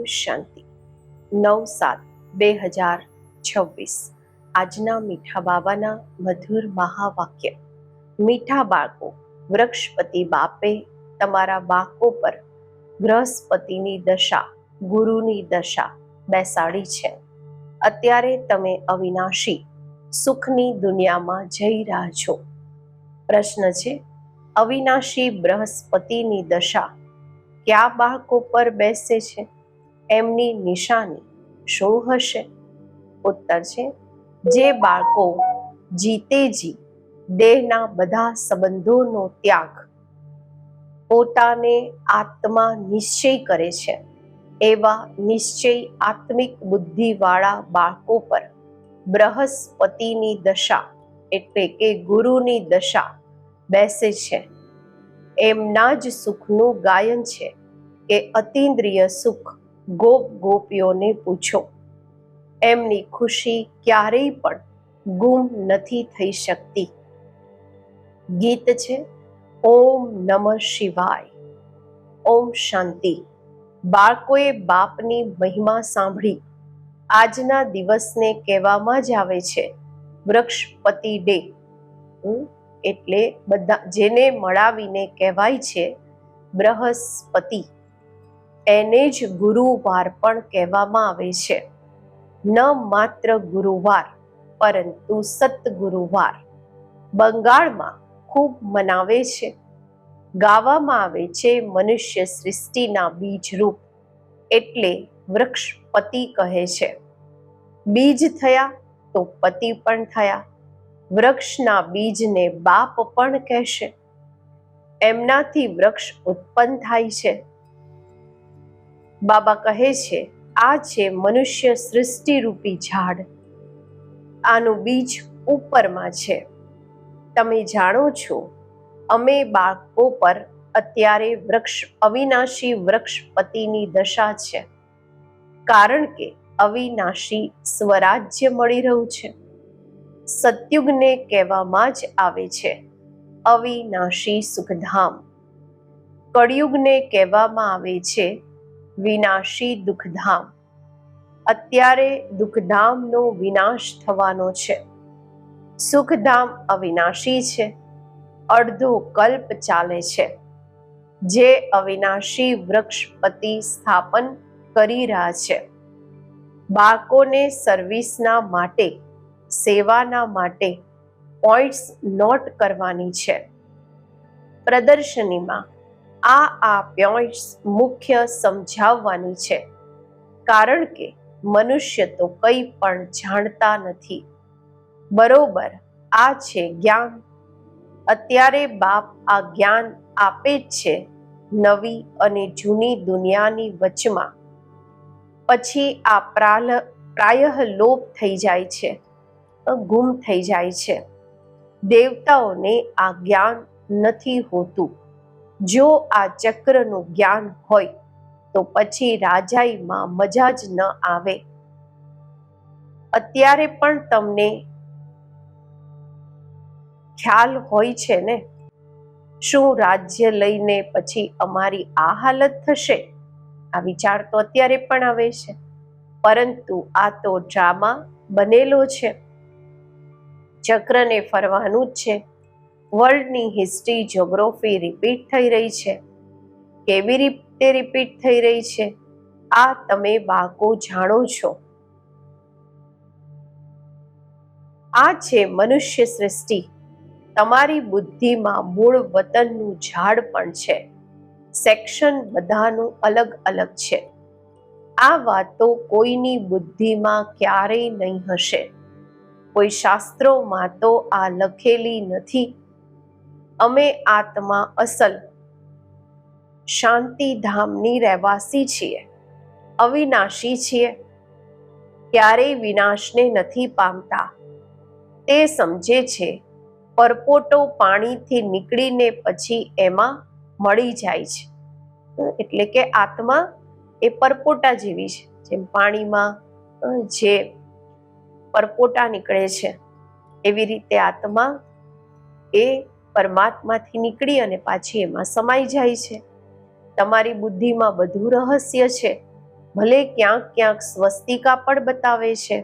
શાંતિ 9/7/2026 આજના મીઠા બાબાના મધુર મહાવાક્ય. મીઠા બાળકો, વૃક્ષપતિ બાપે તમારા બાળકો પર બૃહસ્પતિની દશા, ગુરુની દશા બેસાડી છે. અત્યારે તમે અવિનાશી સુખની દુનિયામાં જઈ રહ્યા છો. પ્રશ્ન છે, અવિનાશી બૃહસ્પતિની દશા કયા બાળકો પર બેસે છે? એમની નિશાની શું હશે? ઉત્તર છે, જે બાળકો જીતે જી દેહના બધા સંબંધોનો ત્યાગ પોતાને આત્મા નિશ્ચય કરે છે, એવા નિશ્ચય આત્મિક બુદ્ધિવાળા બાળકો પર બૃહસ્પતિની દશા એટલે કે ગુરુની દશા બેસે છે. એમના જ સુખનું ગાયન છે કે અતિન્દ્રિય સુખ ગોપ ગોપીઓને પૂછો. એમની ખુશી ક્યારેય પણ ગુમ નથી થઈ શકતી. ગીત છે, ઓમ નમઃ શિવાય. ઓમ શાંતિ. બાળકોએ બાપની મહિમા સાંભળી. આજના દિવસને કહેવામાં જ આવે છે વૃક્ષપતિ ડે. એટલે બધા જેને મળાવીને કહેવાય છે બૃહસ્પતિ. એને જ ગુરુવાર પણ કહેવામાં આવે છે. ન માત્ર ગુરુવાર પરંતુ સતગુરુવાર. બંગાળમાં ખૂબ મનાવે છે. ગાવામાં આવે છે મનુષ્ય સૃષ્ટિના બીજરૂપ એટલે વૃક્ષપતિ કહે છે. બીજ થયા તો પતિ પણ થયા. વૃક્ષના બીજને બાપ પણ કહેશે. એમનાથી વૃક્ષ ઉત્પન્ન થાય છે. બાબા કહે છે, આ છે મનુષ્ય સૃષ્ટિરૂપી ઝાડ. આનું બીજ ઉપરમાં છે. તમે જાણો છો, અમે બાળકો પર અત્યારે અવિનાશી વૃક્ષપતિની દશા છે. કારણ કે અવિનાશી સ્વરાજ્ય મળી રહ્યું છે. સતયુગને કહેવામાં જ આવે છે અવિનાશી સુખધામ. કળિયુગને કહેવામાં આવે છે વિનાશી દુઃખધામ. અત્યારે દુઃખધામનો વિનાશ થવાનો છે. સુખધામ અવિનાશી છે. અડધો કલ્પ ચાલે છે. જે અવિનાશી વૃક્ષપતિ સ્થાપન કરી રહ્યા છે. બાળકોને સર્વિસના માટે, સેવાના માટે પોઈન્ટ્સ નોટ કરવાની છે. પ્રદર્શનીમાં આ પોઈન્ટ્સ મુખ્ય સમજાવવાની છે. કારણ કે મનુષ્ય તો કંઈ પણ જાણતા નથી. બરોબર, આ છે જ્ઞાન. અત્યારે બાપ આ જ્ઞાન આપે જ છે નવી અને જૂની દુનિયાની વચમાં. પછી આ પ્રાયઃ લોપ થઈ જાય છે, ગુમ થઈ જાય છે. દેવતાઓને આ જ્ઞાન નથી હોતું. જો આ ચક્રનું જ્ઞાન હોય તો પછી રાજાઈમાં મજા જ ન આવે. અત્યારે પણ તમને ખ્યાલ હોય છે ને, શું રાજ્ય લઈને પછી અમારી આ હાલત થશે? આ વિચાર તો અત્યારે પણ આવે છે. પરંતુ આ તો ડ્રામા બનેલો છે. ચક્રને ફરવાનું જ છે. વર્લ્ડની હિસ્ટ્રી, જ્યોગ્રાફી રિપીટ થઈ રહી છે. કેવી રીતે રિપીટ થઈ રહી છે આ તમે બાળકો જાણો છો. આ છે મનુષ્ય સૃષ્ટિ. તમારી બુદ્ધિમાં મૂળ વતનનું ઝાડ પણ છે. સેક્શન બધાનું અલગ અલગ છે. આ વાતો કોઈની બુદ્ધિમાં ક્યારેય નહીં હશે. કોઈ શાસ્ત્રોમાં તો આ લખેલી નથી. અમે આત્મા અસલ શાંતિધામની રહેવાસી છીએ. અવિનાશી છીએ. ક્યારેય વિનાશને નથી પામતા. તે સમજે છે પરપોટો પાણીથી નીકળીને પછી એમાં મળી જાય છે. એટલે કે આત્મા એ પરપોટા જેવી છે. જેમ પાણીમાં જે પરપોટા નીકળે છે એવી રીતે આત્મા એ પરમાત્માથી નીકળી અને પાછી એમાં સમાઈ જાય છે. તમારી બુદ્ધિમાં બધું રહસ્ય છે. ભલે ક્યાંક ક્યાંક સ્વસ્તિકા પણ બતાવે છે.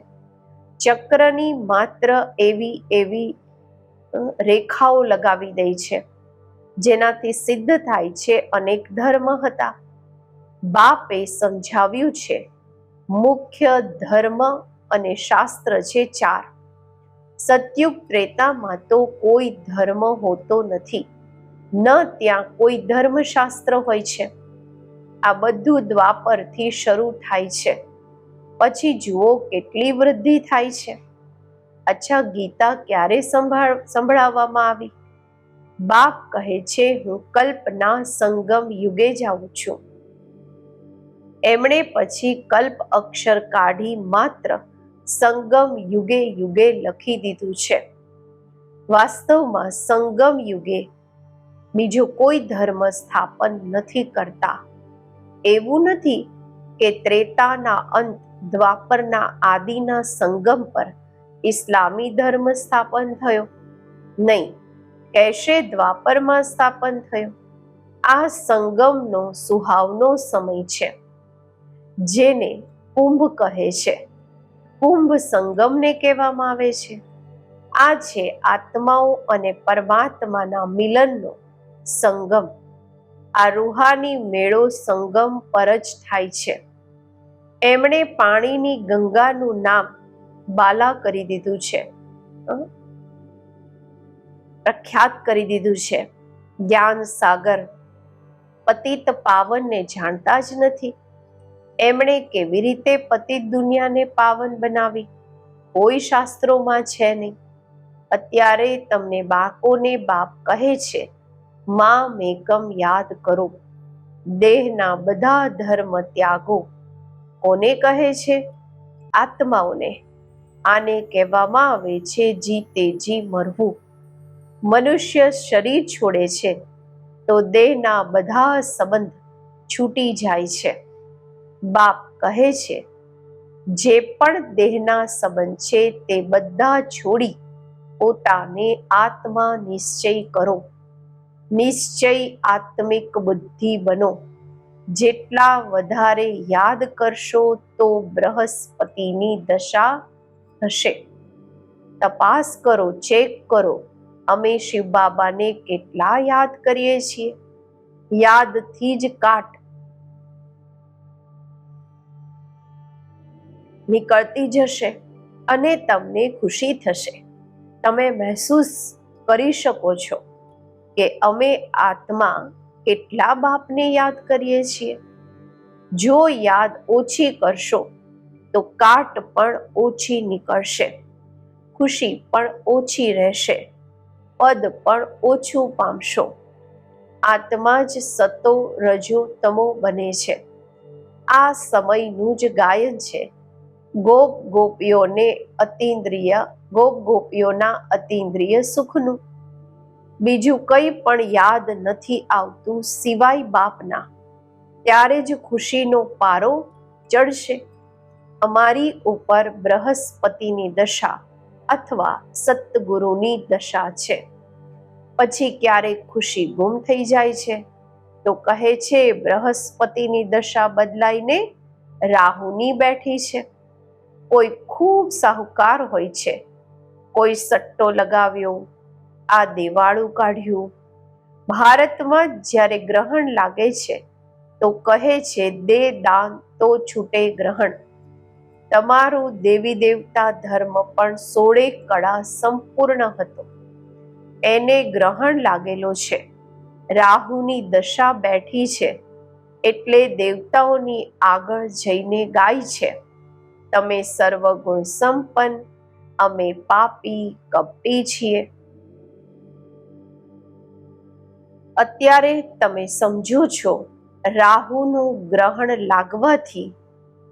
ચક્રની માત્ર એવી રેખાઓ લગાવી દે છે જેનાથી સિદ્ધ થાય છે અનેક ધર્મ હતા. બાપે સમજાવ્યું છે મુખ્ય ધર્મ અને શાસ્ત્ર છે 4. સતયુગ ત્રેતામાં તો કોઈ ધર્મ હોતો નથી, ન ત્યાં કોઈ ધર્મશાસ્ત્ર હોય છે. આ બધું દ્વાપરથી શરૂ થાય છે. પછી જુઓ કેટલી વૃદ્ધિ થાય છે. અચ્છા, ગીતા ક્યારે સંભળાવવામાં આવી? બાપ કહે છે હું કલ્પના સંગમ યુગે જાઉં છું. એમણે પછી કલ્પ અક્ષર કાઢી માત્ર સંગમ યુગે યુગે લખી દીધું છે. વાસ્તવમાં સંગમ યુગે બીજો કોઈ ધર્મ સ્થાપન નથી કરતા. એવું નથી કે ત્રેતાના અંત દ્વાપરના આદિના સંગમ પર ઇસ્લામી ધર્મ સ્થાપન થયો. નહીં, કહેશે દ્વાપરમાં સ્થાપન થયો. આ સંગમનો સુહાવનો સમય છે જેને કુંભ કહે છે. કુંભ સંગમને કહેવામાં આવે છે. આ છે આત્માઓ અને પરમાત્માના મિલનનો સંગમ. આ રૂહાની મેળો સંગમ પર જ થાય છે. એમણે પાણીની ગંગાનું નામ બાલા કરી દીધું છે, પ્રખ્યાત કરી દીધું છે. જ્ઞાન સાગર પતિત પાવનને જાણતા જ નથી. એમણે કેવી રીતે પતિત દુનિયાને પાવન બનાવી? કોઈ શાસ્ત્રોમાં છે નહીં. અત્યારે તમને બાકોને બાપ કહે છે માં મેકમ યાદ કરો, દેહના બધા ધર્મ ત્યાગો. કોને કહે છે? આત્માઓને. આને કહેવામાં આવે છે જીતે જી મરવું. મનુષ્ય શરીર છોડે છે તો દેહના બધા સંબંધ છૂટી જાય છે. બાપ કહે છે જે પણ દેહના સંબંધ છે તે બધા છોડી પોતાને આત્મા નિશ્ચય કરો. નિશ્ચય આત્મિક બુદ્ધિ બનો. જેટલા વધારે યાદ કરશો તો બૃહસ્પતિની દશા હશે. તપાસ કરો, ચેક કરો. અમે શિવ બાબાને કેટલા યાદ કરીએ છીએ? યાદથી જ કાટ નીકળતી જશે અને તમને ખુશી થશે. તમે મહેસૂસ કરી શકો છો કે અમે આત્મા કેટલા બાપને યાદ કરીએ છીએ. જો યાદ ઓછી કરશો તો કાટ પણ ઓછી નીકળશે, ખુશી પણ ઓછી રહેશે, પદ પણ ઓછું પામશો. આત્મા જ સતો રજો તમો બને છે. આ સમયનું જ ગાયન છે. ગોપીઓના અતિન્દ્રિય સુખનું. બીજું કંઈ પણ યાદ નથી આવતું સિવાય બાપના. ત્યારે જ ખુશીનો પારો ચડશે. અમારી ઉપર બૃહસ્પતિની દશા અથવા સતગુરુની દશા છે. પછી ક્યારેક ખુશી ગુમ થઈ જાય છે તો કહે છે બૃહસ્પતિની દશા બદલાઈને રાહુની બેઠી છે. કોઈ ખૂબ સાહુકાર હોય છે, કોઈ સટ્ટો લગાવ્યો, આ દેવાળું કાઢ્યું. ભારતમાં જ્યારે ગ્રહણ લાગે છે તો કહે છે દે દાન તો છૂટે ગ્રહણ. તમારું દેવી દેવતા ધર્મ પણ 16 કળા સંપૂર્ણ હતો, એને ગ્રહણ લાગેલો છે. રાહુની દશા બેઠી છે એટલે દેવતાઓની આગળ જઈને ગાય છે તમે સર્વગુણ સંપન્ન, અમે પાપી કપટી છીએ. અત્યારે તમે સમજો છો રાહુનું ગ્રહણ લાગવાથી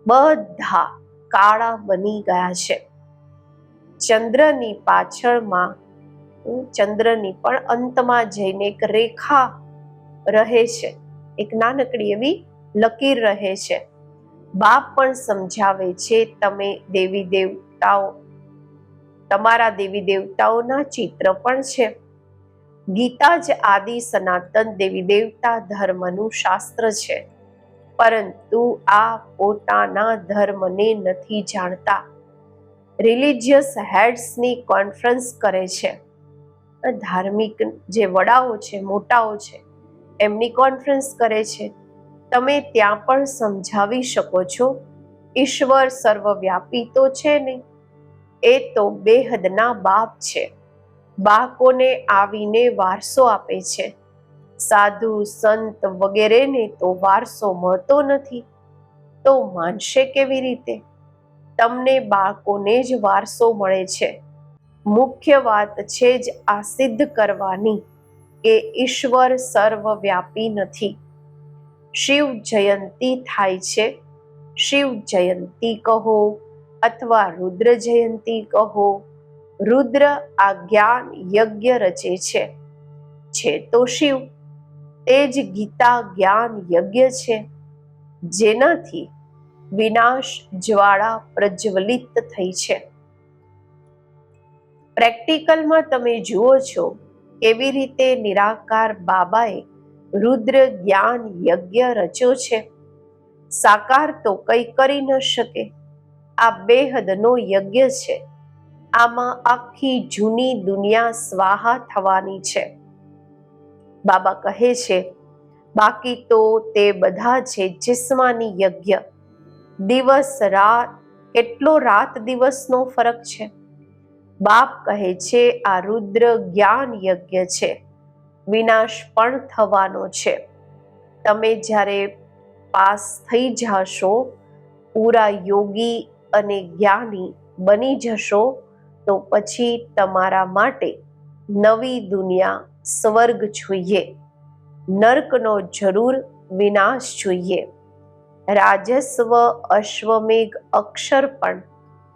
બધા કાળા બની ગયા છે. ચંદ્રની પાછળમાં, ચંદ્રની પણ અંતમાં જઈને એક રેખા રહે છે, એક નાનકડી એવી લકીર રહે છે. બાપ પણ સમજાવે છે તમે દેવી દેવતાઓ, તમારા દેવી દેવતાઓના ચિત્ર પણ છે. ગીતા જ આદિ સનાતન દેવી દેવતા ધર્મનું શાસ્ત્ર છે. પરંતુ આ પોતાના ધર્મને નથી જાણતા. રિલિજિયસ હેડ્સની કોન્ફરન્સ કરે છે, ધાર્મિક જે વડાઓ છે, મોટાઓ છે, એમની કોન્ફરન્સ કરે છે. તમે ત્યાં પણ સમજાવી શકો છો, ઈશ્વર સર્વવ્યાપી તો છે નહીં, એ તો બેહદના બાપ છે. બાળકોને આવીને વારસો આપે છે. સાધુ સંત વગેરેને તો વારસો મળતો નથી, તો માનશે કેવી રીતે? તમને બાળકોને જ વારસો મળે છે. મુખ્ય વાત છે જ આ સિદ્ધ કરવાની કે ઈશ્વર સર્વવ્યાપી નથી. શિવ જયંતી થાય છે. શિવ જયંતી કહો અથવા રુદ્ર જયંતી કહો. રુદ્ર આ જ્ઞાન યજ્ઞ રચે છે તો શિવ, તે જ ગીતા જ્ઞાન યજ્ઞ છે, જેનાથી વિનાશ જ્વાળા પ્રજ્વલિત થઈ છે. પ્રેક્ટિકલમાં તમે જુઓ છો કેવી રીતે નિરાકાર બાબાએ રુદ્ર જ્ઞાન યજ્ઞ રચ્યો છે. સાકાર તો કંઈ કરી ન શકે. આ બેહદનો યજ્ઞ છે. આમાં આખી જૂની દુનિયા સ્વાહા થવાની છે. બાબા કહે છે, બાકી તો તે બધા છે જિસ્માની યજ્ઞ. દિવસ રાત, કેટલો રાત દિવસનો ફરક છે. બાપ કહે છે આ રુદ્ર જ્ઞાન યજ્ઞ છે, વિનાશ પણ થવાનો છે. તમે જ્યારે પાસ થઈ જશો, પૂરા યોગી અને જ્ઞાની બની જશો, તો પછી તમારા માટે નવી દુનિયા, સ્વર્ગ જોઈએ. નર્કનો જરૂર વિનાશ જોઈએ. રાજસ્વ અશ્વમેઘ અક્ષર પણ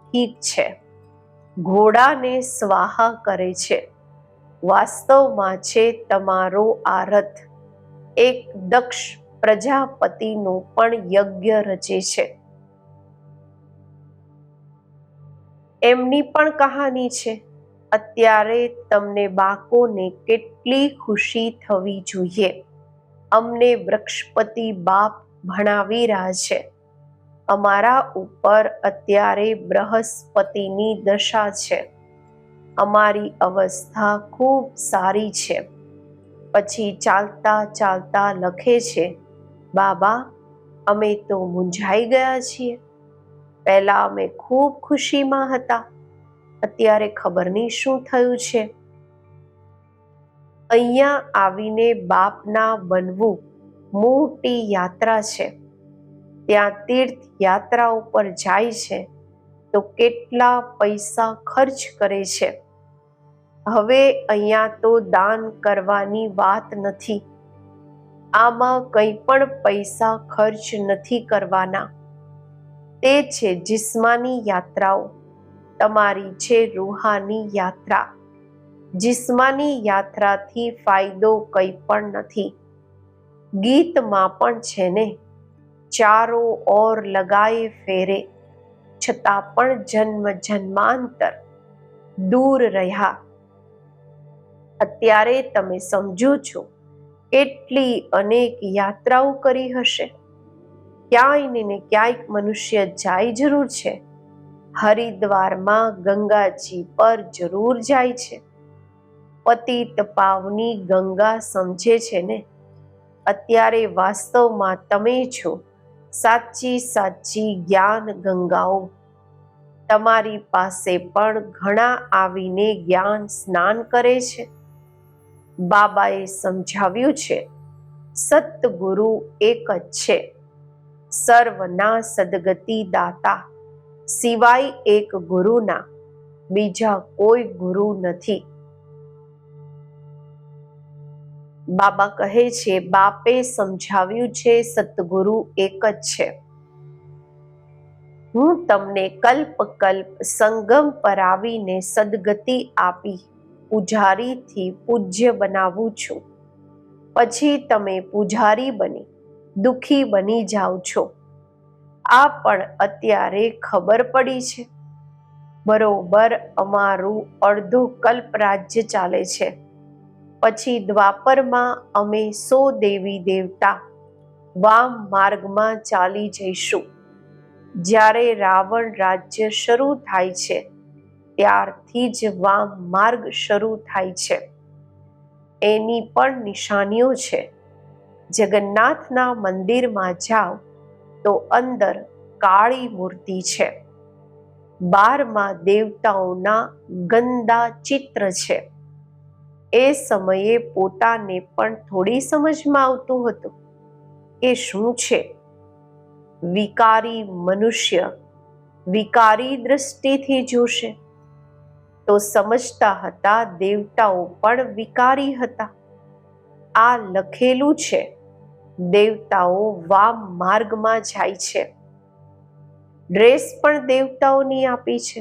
ઠીક છે, ઘોડાને સ્વાહા કરે છે. વાસ્તવમાં છે તમારો આ રથ. એક દક્ષ પ્રજાપતિનો પણ યજ્ઞ રચે છે. એમની પણ કહાની છે. અત્યારે તમને બાળકોને કેટલી ખુશી થવી જોઈએ. અમને વૃક્ષપતિ બાપ ભણાવી રહ્યા છે. અમારા ઉપર અત્યારે બૃહસ્પતિની દશા છે. અમારી અવસ્થા ખૂબ સારી છે. પછી ચાલતા ચાલતા લખે છે, બાબા અમે તો મૂંઝાઈ ગયા છીએ. પહેલા અમે ખૂબ ખુશીમાં હતા, અત્યારે ખબર નહીં શું થયું છે. અહીંયા આવીને બાપના બનવું મોટી યાત્રા છે. ત્યાં તીર્થ યાત્રા ઉપર જાય છે તો કેટલા પૈસા ખર્ચ કરે છે. હવે અહીંયા તો દાન કરવાની વાત નથી. આમાં કંઈ પણ પૈસા ખર્ચ નથી કરવાના. તે છે જિસ્માની યાત્રાઓ, તમારી છે રૂહાની યાત્રા. જિસ્માની યાત્રાથી ફાયદો કંઈ પણ નથી. ગીતમાં પણ છે ને, ચારો ઓર લગાએ ફેરે, છતાં પણ જન્મ જન્માંતર દૂર રહ્યા. અત્યારે તમે સમજો છો કેટલી અનેક યાત્રાઓ કરી હશે. ક્યાંય ને ક્યાંક મનુષ્ય જાય જરૂર છે. હરિદ્વારમાં ગંગાજી પર જરૂર જાય છે. પતિત પાવની ગંગા સમજે છે ને. અત્યારે વાસ્તવમાં તમે છો સાચી સાચી જ્ઞાન ગંગાઓ. તમારી પાસે પણ ઘણા આવીને જ્ઞાન સ્નાન કરે છે. બાબાએ સમજાવ્યું છે, સતગુરુ એક જ છે, સર્વના સદગતિ દાતા. સિવાય એક ગુરુના બીજા કોઈ ગુરુ નથી. બાબા કહે છે, બાપે સમજાવ્યું છે સતગુરુ એક જ છે. હું તમને કલ્પ કલ્પ સંગમ પર આવીને સદગતિ આપી પૂજારીથી પૂજ્ય બનાવું છું. પછી તમે પૂજારી બની દુઃખી બની જાઓ છો. આ પણ અત્યારે ખબર પડી છે. બરોબર અમારું અડધો કલ્પ રાજ્ય ચાલે છે. પછી દ્વાપરમાં અમે 100 દેવી દેવતા વામ માર્ગમાં ચાલી જઈશું. જ્યારે રાવણ રાજ્ય શરૂ થાય છે ત્યારથી જ વામ માર્ગ શરૂ થાય છે. એની પણ નિશાનીઓ છે. જગન્નાથના મંદિરમાં જાઓ તો અંદર કાળી મૂર્તિ છે. 12 દેવતાઓના ગંદા ચિત્ર છે. એ સમયે પોતાને પણ થોડી સમજમાં આવતું હતું કે શું છે. વિકારી મનુષ્ય વિકારી દ્રષ્ટિથી જોશે તો સમજતા હતા દેવતાઓ પણ વિકારી હતા. આ લખેલું છે. દેવતાઓ વામ માર્ગમાં જાય છે. ડ્રેસ પણ દેવતાઓની આપી છે.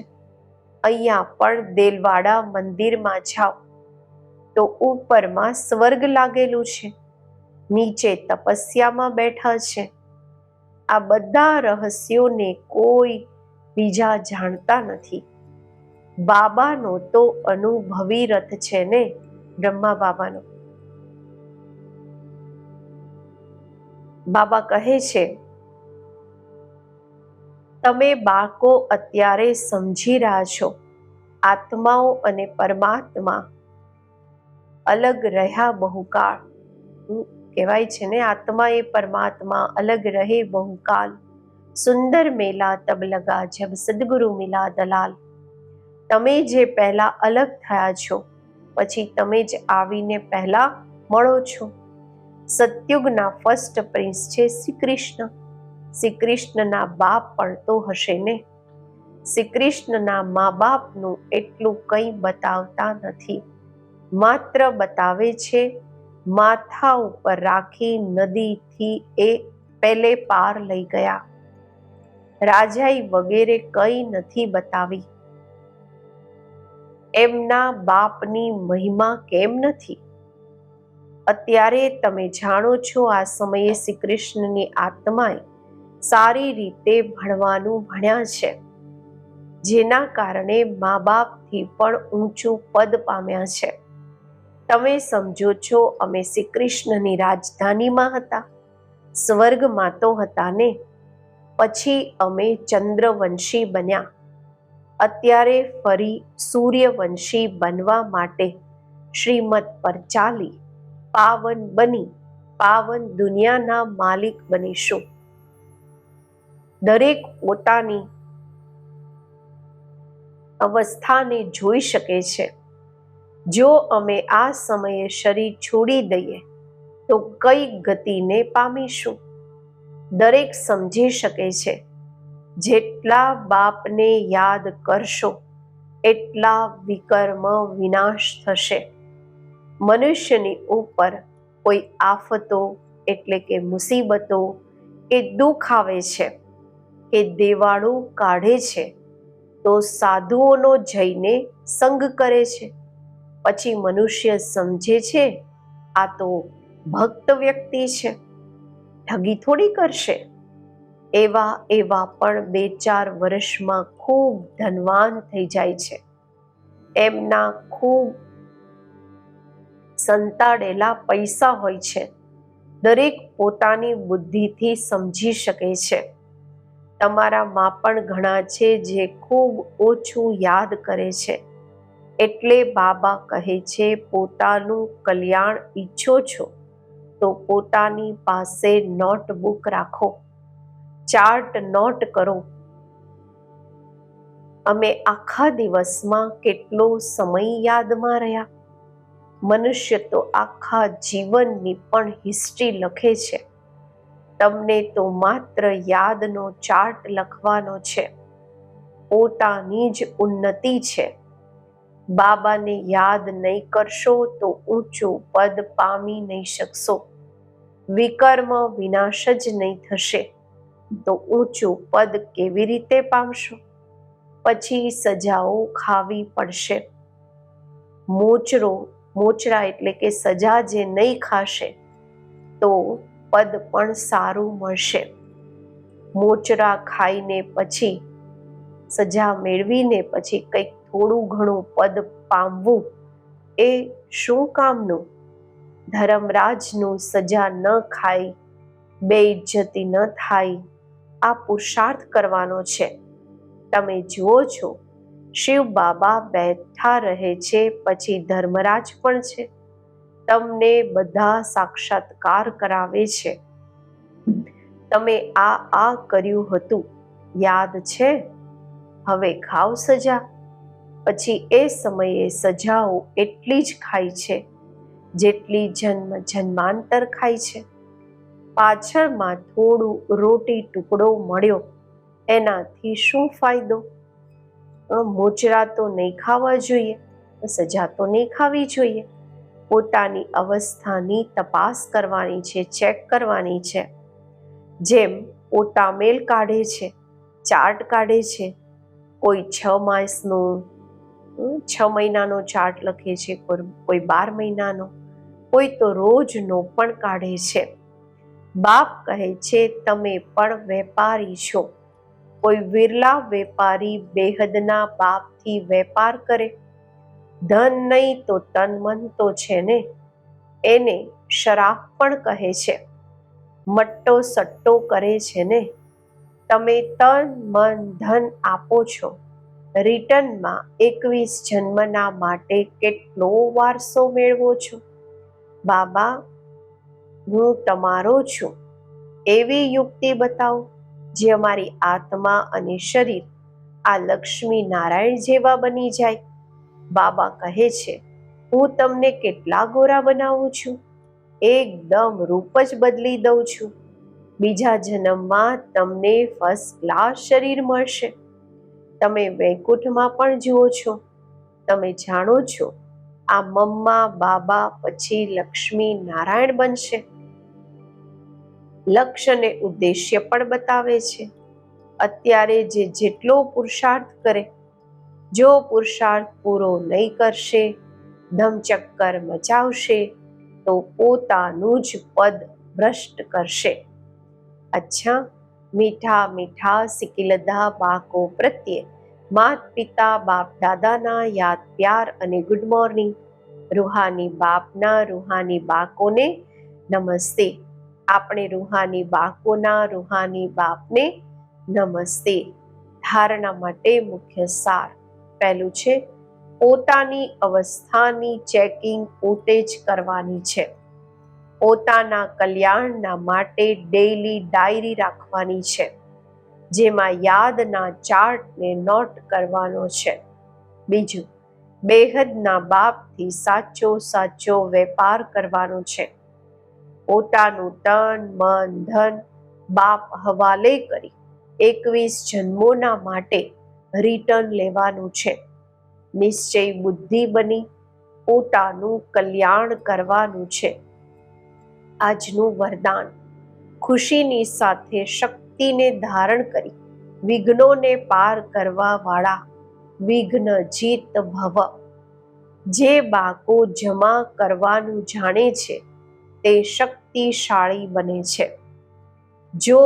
અહીંયા પણ દેલવાડા મંદિરમાં જાઓ તો ઉપરમાં સ્વર્ગ લાગેલું છે, નીચે તપસ્યામાં બેઠા છે. આ બધા રહસ્યોને કોઈ બીજા જાણતા નથી. બાબાનો તો અનુભવી રથ છે ને, બ્રહ્મા બાબાનો. બાબા કહે છે, તમે બાળકો અત્યારે સમજી રહ્યા છો આત્માઓ અને પરમાત્મા અલગ રહ્યા બહુકાળ. કહેવાય છે ને, આત્મા એ પરમાત્મા અલગ રહે બહુકાલ. સુંદર મેલા તબ લગા જબ સદગુરુ મિલા દલાલ. તમે જે પહેલા અલગ થયા છો પછી તમે જ આવીને પહેલા મળો છો. સતયુગના ફર્સ્ટ પ્રિન્સ છે શ્રી કૃષ્ણ. શ્રી કૃષ્ણના બાપ પણ તો હશે ને. શ્રી કૃષ્ણના મા બાપનું એટલું કંઈ બતાવતા નથી. માત્ર બતાવે છે માથા ઉપર રાખી નદીથી એ પેલે પાર લઈ ગયા. રાજાઈ વગેરે કંઈ નથી બતાવી. એમના બાપની મહિમા કેમ નથી? અત્યારે તમે જાણો છો આ સમયે શ્રી કૃષ્ણની આત્માએ સારી રીતે ભણવાનું ભણ્યા છે, જેના કારણે મા બાપથી પણ ઊંચું પદ પામ્યા છે. તમે સમજો છો અમે શ્રી કૃષ્ણની રાજધાનીમાં હતા, સ્વર્ગમાં તો હતા ને. પછી અમે ચંદ્રવંશી બન્યા. અત્યારે ફરી સૂર્યવંશી બનવા માટે શ્રીમત પર ચાલી પાવન બની પાવન દુનિયાના માલિક બનીશું. દરેક પોતાની અવસ્થાને જોઈ શકે છે. જો અમે આ સમયે શરીર છોડી દઈએ તો કઈ ગતિને પામીશું? દરેક સમજી શકે છે. જેટલા બાપને યાદ કરશો એટલા વિકર્મ વિનાશ થશે. મનુષ્યની ઉપર કોઈ આફતો એટલે કે મુસીબતો કે દુઃખ આવે છે કે દેવાળું કાઢે છે તો સાધુઓનો જઈને સંગ કરે છે. પછી મનુષ્ય સમજે છે આ તો ભક્ત વ્યક્તિ છે, ઠગી થોડી કરશે. એવા પણ 2-4 વર્ષમાં ખૂબ ધનવાન થઈ જાય છે. એમના ખૂબ સંતાડેલા પૈસા હોય છે. દરેક પોતાની બુદ્ધિથી સમજી શકે છે. તમારામાં પણ ઘણા છે જે ખૂબ ઓછું યાદ કરે છે. એટલે બાબા કહે છે પોતાનું કલ્યાણ ઈચ્છો છો તો પોતાની પાસે નોટબુક રાખો, ચાર્ટ નોટ કરો. અમે આખા દિવસમાં કેટલો સમય યાદમાં રહ્યા? મનુષ્ય તો આખા જીવનની પણ હિસ્ટ્રી લખે છે. તમને તો માત્ર યાદનો ચાર્ટ લખવાનો છે. પોતાની જ ઉન્નતિ છે. બાબાને યાદ નહીં કરશો તો ઊંચું પદ પામી નહીં શકશો. વિકર્મ વિનાશ જ નહીં થશે તો ઊંચું પદ કેવી રીતે પામશો? પછી સજાઓ ખાવી પડશે. મોચરા એટલે કે સજા જે નહીં ખાશે તો પદ પણ સારું મળશે. મોચરા ખાઈને પછી સજા મેળવીને પછી કંઈક થોડું ઘણું પદ પામવું એ શું કામનું? ધર્મરાજનું સજા ન ખાઈ બેઇજ્જતી ન થાય આ પુરુષાર્થ કરવાનો છે. તમે જુઓ છો, શિવ બાબા બેઠા રહે છે, પછી ધર્મરાજ પણ છે. તમને બધા સાક્ષાત્કાર કરાવે છે. તમે આ કર્યું હતું, યાદ છે? હવે ખાઓ સજા. પછી એ સમયે સજાઓ એટલી જ ખાય છે જેટલી જન્મ જન્માંતર ખાય છે. પાછળમાં થોડું રોટી ટુકડો મળ્યો, એનાથી શું ફાયદો? મોચરા તો નહીં ખાવા જોઈએ, સજા તો નહીં ખાવી જોઈએ. પોતાની અવસ્થાની તપાસ કરવાની છે, ચેક કરવાની છે. જેમ પોતા મેલ કાઢે છે, ચાર્ટ કાઢે છે. કોઈ 6 માસનો 6 મહિનાનો ચાર્ટ લખે છે, કોઈ 12 મહિનાનો, કોઈ તો રોજનો પણ કાઢે છે. બાપ કહે છે તમે પણ વેપારી છો. કોઈ વિરલા વેપારી બેહદના બાપથી વેપાર કરે. ધન નહીં તો તન મન તો છે ને. એને શરાફ પણ કહે છે. મટ્ટો સટ્ટો કરે છે ને. તમે તન મન ધન આપો છો. રિટર્નમાં 21 જન્મના માટે કેટલો વારસો મેળવો છો? બાબા, હું તમારો છું. એવી યુક્તિ બતાવો જે અમારી આત્મા અને શરીર આ લક્ષ્મી નારાયણ જેવા બની જાય. બાબા કહે છે, હું તમને કેટલા ગોરા બનાવું છું, એકદમ રૂપ જ બદલી દઉં છું. બીજા જન્મમાં તમને ફર્સ્ટ ક્લાસ શરીર મળશે. તમે વૈકુંઠમાં પણ જુઓ છો. તમે જાણો છો આ મમ્મા બાબા પછી લક્ષ્મી નારાયણ બનશે. લક્ષ્ય અને ઉદ્દેશ્ય પણ બતાવે છે. અત્યારે જેટલો પુરુષાર્થ કરે, જો પુરુષાર્થ પૂરો નહીં કરશે, ધમચક્કર મચાવશે, તો પોતાનું જ પદ ભ્રષ્ટ કરશે. અચ્છા, મીઠા મીઠા સિકિલધા બાકો પ્રત્યે માત પિતા બાપ દાદાના યાદ પ્યાર અને ગુડ મોર્નિંગ. રૂહાની બાપના રૂહાની બાકોને નમસ્તે. આપણે રૂહાની બાકોના રૂહાની બાપને નમસ્તે. ધારણા માટે મુખ્ય સાર. પહેલું છે, પોતાની અવસ્થાની ચેકિંગ પોતે જ કરવાની છે. પોતાના કલ્યાણના માટે ડેઈલી ડાયરી રાખવાની છે, જેમાં યાદના ચાર્ટને નોટ કરવાનો છે. બીજું, બેહદના બાપથી સાચો વેપાર કરવાનો છે. પોતાનું તન મન ધન બાપ હવાલે કરી 21 જન્મોના માટે રિટર્ન લેવાનું છે. નિશ્ચય બુદ્ધિ બની પોતાનું કલ્યાણ કરવાનું છે. આજનું વરદાન, ખુશીની સાથે શક્તિને ધારણ કરી વિઘ્નોને પાર કરવા વાળા વિઘ્ન જીત ભવ. જે બાકો જમા કરવાનું જાણે છે તે શક્તિશાળી બને છે. જો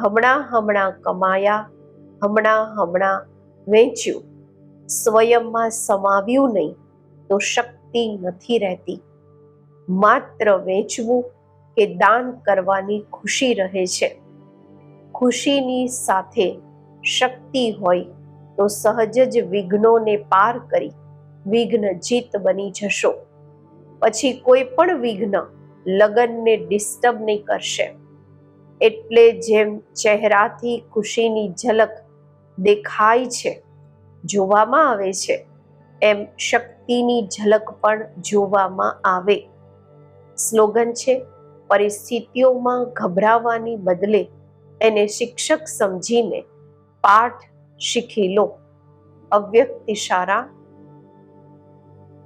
હમણાં કમાયા, હમણાં વેચ્યું, સ્વયંમાં સમાવ્યું નહીં, તો શક્તિ નથી રહેતી. માત્ર વેચવું કે દાન કરવાની ખુશી રહે છે. ખુશીની સાથે શક્તિ હોય તો સહજ જ વિઘ્નોને પાર કરી વિઘ્ન જીત બની જશો. પછી કોઈ પણ વિઘ્ન લગનને ડિસ્ટર્બ નહીં કરશે. એટલે જેમ ચહેરાથી ખુશીની ઝલક દેખાય છે, જોવામાં આવે છે, એમ શક્તિની ઝલક પણ જોવામાં આવે. સ્લોગન છે, પરિસ્થિતિઓમાં ગભરાવાની બદલે એને શિક્ષક સમજીને પાઠ શીખી લો. અવ્યક્ત ઇશારા.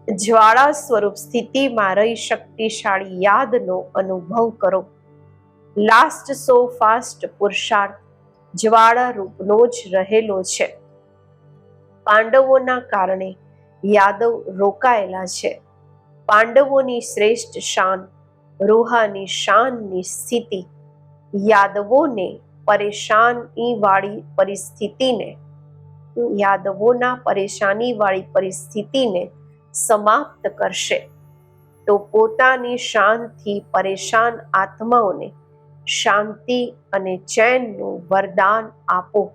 જ્વાળા સ્વરૂપ સ્થિતિમાં રહી શક્તિશાળી યાદનો અનુભવ કરો. લાસ્ટ સો ફાસ્ટ પુરુષાર્થ જ્વાળા રૂપનો જ રહેલો છે. પાંડવોના કારણે યાદવ રોકાયેલા છે. પાંડવોની શ્રેષ્ઠ શાન, રૂહાની શાનની સ્થિતિ યાદવોના પરેશાની વાળી પરિસ્થિતિને સમાપ્ત કરશે. તો પોતાની શાનથી પરેશાન આત્માઓને શાંતિ અને ચેનનું વરદાન આપો.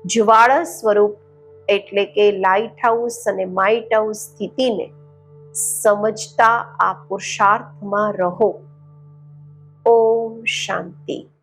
જ્વાળા સ્વરૂપ એટલે કે લાઇટ હાઉસ અને માઇટ હાઉસ સ્થિતિને સમજતા આ પુરુષાર્થમાં રહો. ઓમ શાંતિ.